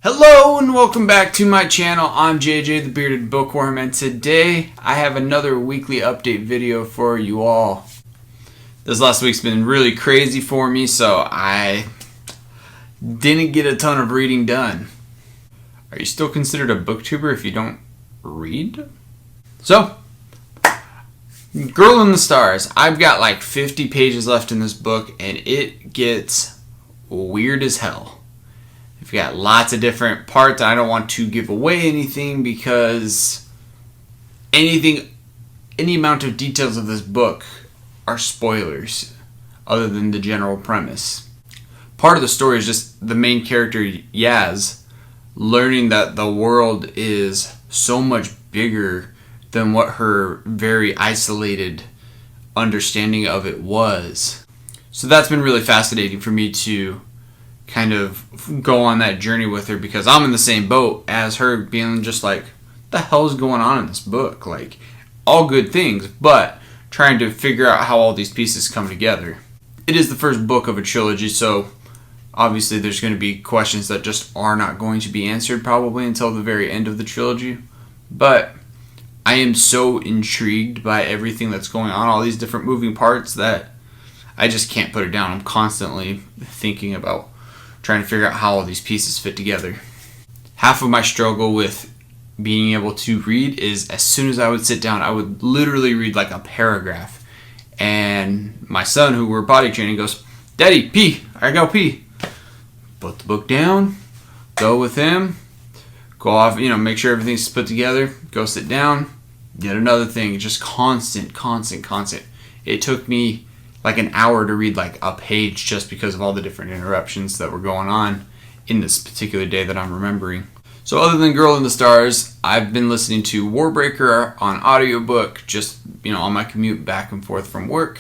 Hello and welcome back to my channel. I'm JJ the Bearded Bookworm, and today I have another weekly update video for you all. This last week's been really crazy for me, so I didn't get a ton of reading done. Are you still considered a booktuber if you don't read? So, Girl in the Stars. I've got like 50 pages left in this book, and it gets weird as hell. We've got lots of different parts. I don't want to give away anything because any amount of details of this book are spoilers other than the general premise. Part of the story is just the main character, Yaz, learning that the world is so much bigger than what her very isolated understanding of it was. So that's been really fascinating for me to kind of go on that journey with her, because I'm in the same boat as her, being just like, what the hell is going on in this book? Like, all good things, but trying to figure out how all these pieces come together. It is the first book of a trilogy, so obviously there's going to be questions that just are not going to be answered probably until the very end of the trilogy. But I am so intrigued by everything that's going on, all these different moving parts, that I just can't put it down. I'm constantly thinking about trying to figure out how all these pieces fit together. Half of my struggle with being able to read is, as soon as I would sit down, I would literally read like a paragraph. And my son, who we're potty training, goes, "Daddy, pee. I gotta pee." Put the book down, go with him, go off, make sure everything's put together, go sit down, get another thing. Just constant. It took me like an hour to read like a page just because of all the different interruptions that were going on in this particular day that I'm remembering. So other than Girl in the Stars, I've been listening to Warbreaker on audiobook, just on my commute back and forth from work,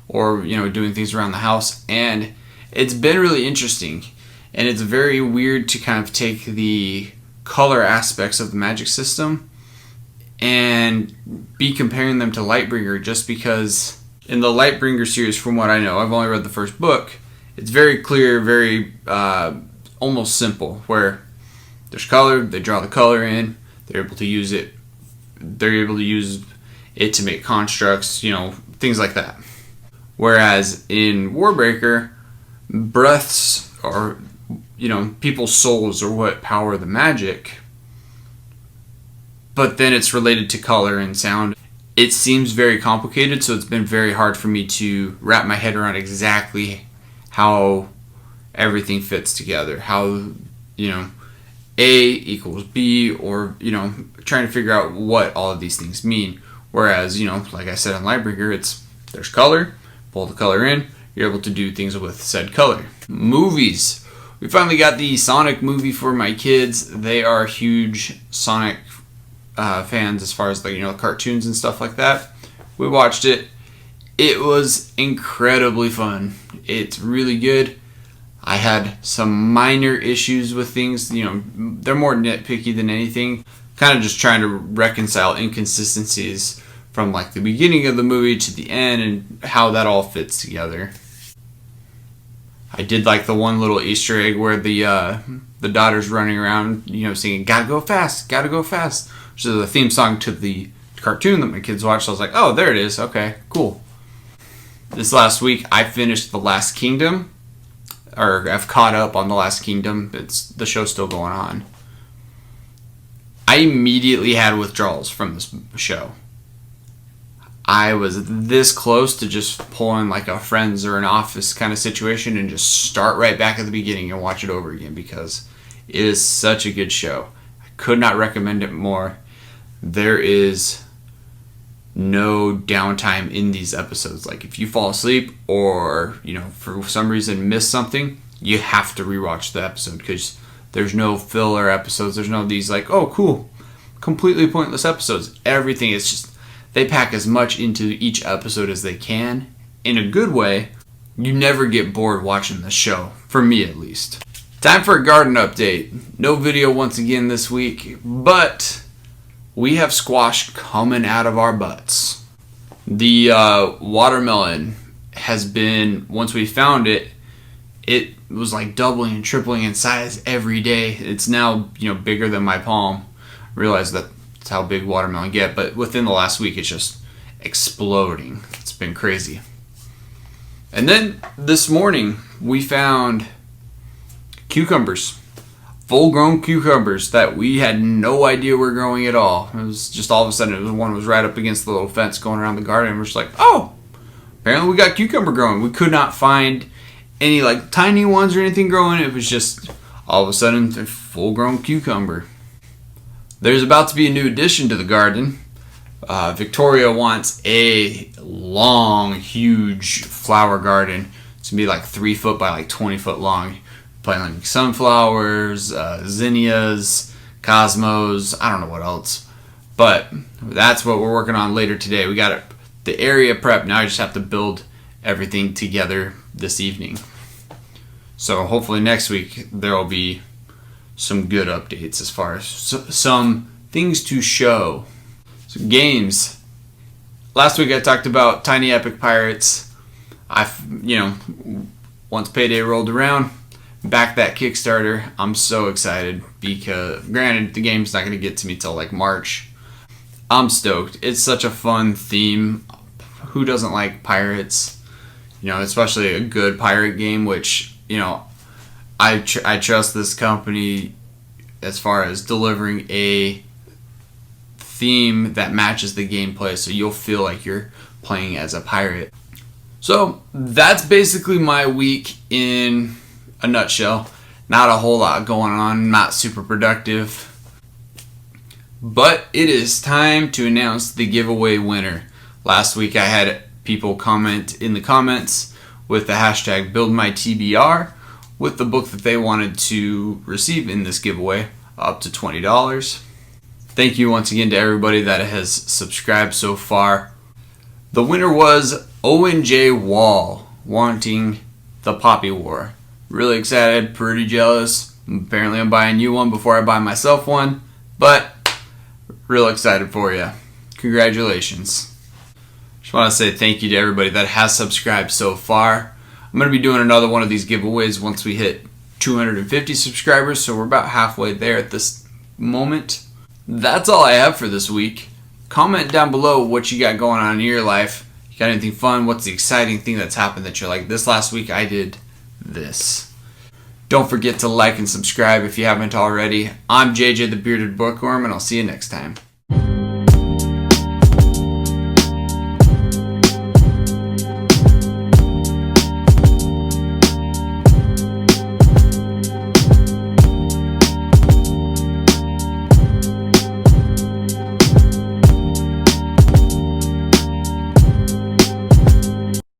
or doing things around the house, and it's been really interesting. And it's very weird to kind of take the color aspects of the magic system and be comparing them to Lightbringer, just because in the Lightbringer series, from what I know, I've only read the first book, it's very clear, very almost simple, where there's color, they draw the color in, they're able to use it to make constructs, things like that. Whereas in Warbreaker, breaths, or people's souls are what power the magic, but then it's related to color and sound. It seems very complicated, so it's been very hard for me to wrap my head around exactly how everything fits together. How, A equals B, or, trying to figure out what all of these things mean. Whereas, like I said on Lightbringer, there's color, pull the color in, you're able to do things with said color. Movies. We finally got the Sonic movie for my kids. They are huge Sonic fans as far as the cartoons and stuff like that. We watched it. It was incredibly fun. It's really good. I had some minor issues with things. They're more nitpicky than anything. Kind of just trying to reconcile inconsistencies from like the beginning of the movie to the end and how that all fits together. I did like the one little Easter egg where the daughter's running around, singing "Gotta go fast, gotta go fast," which is a theme song to the cartoon that my kids watched. So I was like, oh, there it is. Okay, cool. This last week, I finished The Last Kingdom, or I've caught up on The Last Kingdom. The show's still going on. I immediately had withdrawals from this show. I was this close to just pulling like a Friends or an Office kind of situation and just start right back at the beginning and watch it over again, because it is such a good show. I could not recommend it more. There is no downtime in these episodes. Like, if you fall asleep or, for some reason miss something, you have to rewatch the episode, because there's no filler episodes. There's no these like, oh, cool, completely pointless episodes. Everything is just, they pack as much into each episode as they can, in a good way. You never get bored watching the show, for me at least. Time for a garden update. No video once again this week, but we have squash coming out of our butts. The watermelon has been, once we found it, it was like doubling and tripling in size every day. It's now, bigger than my palm. I realize that's how big watermelon get, but within the last week it's just exploding. It's been crazy. And then this morning we found cucumbers, full-grown cucumbers that we had no idea were growing at all. It was just all of a sudden, one was right up against the little fence going around the garden, and we're just like, oh, apparently we got cucumber growing. We could not find any like tiny ones or anything growing. It was just all of a sudden a full-grown cucumber. There's about to be a new addition to the garden. Victoria wants a long, huge flower garden. It's gonna be like 3 foot by like 20 foot long. Planting like sunflowers, zinnias, cosmos, I don't know what else. But that's what we're working on later today. We got the area prep. Now I just have to build everything together this evening. So hopefully next week there will be some good updates as far as some things to show. So games. Last week I talked about Tiny Epic Pirates. Once payday rolled around, back that Kickstarter. I'm so excited because, granted, the game's not going to get to me till like March. I'm stoked. It's such a fun theme. Who doesn't like pirates? Especially a good pirate game, which, I trust this company as far as delivering a theme that matches the gameplay, so you'll feel like you're playing as a pirate. So that's basically my week in a nutshell. Not a whole lot going on, not super productive. But it is time to announce the giveaway winner. Last week I had people comment in the comments with the hashtag BuildMyTBR with the book that they wanted to receive in this giveaway, up to $20. Thank you once again to everybody that has subscribed so far. The winner was Owen J wanting the Poppy War. Really excited, pretty jealous. Apparently I'm buying you one before I buy myself one, but real excited for you. Congratulations. Just want to say thank you to everybody that has subscribed so far. I'm going to be doing another one of these giveaways once we hit 250 subscribers, so we're about halfway there at this moment. That's all I have for this week. Comment down below what you got going on in your life. You got anything fun? What's the exciting thing that's happened that you're like, this last week I did this. Don't forget to like and subscribe if you haven't already. I'm JJ the Bearded Bookworm, and I'll see you next time.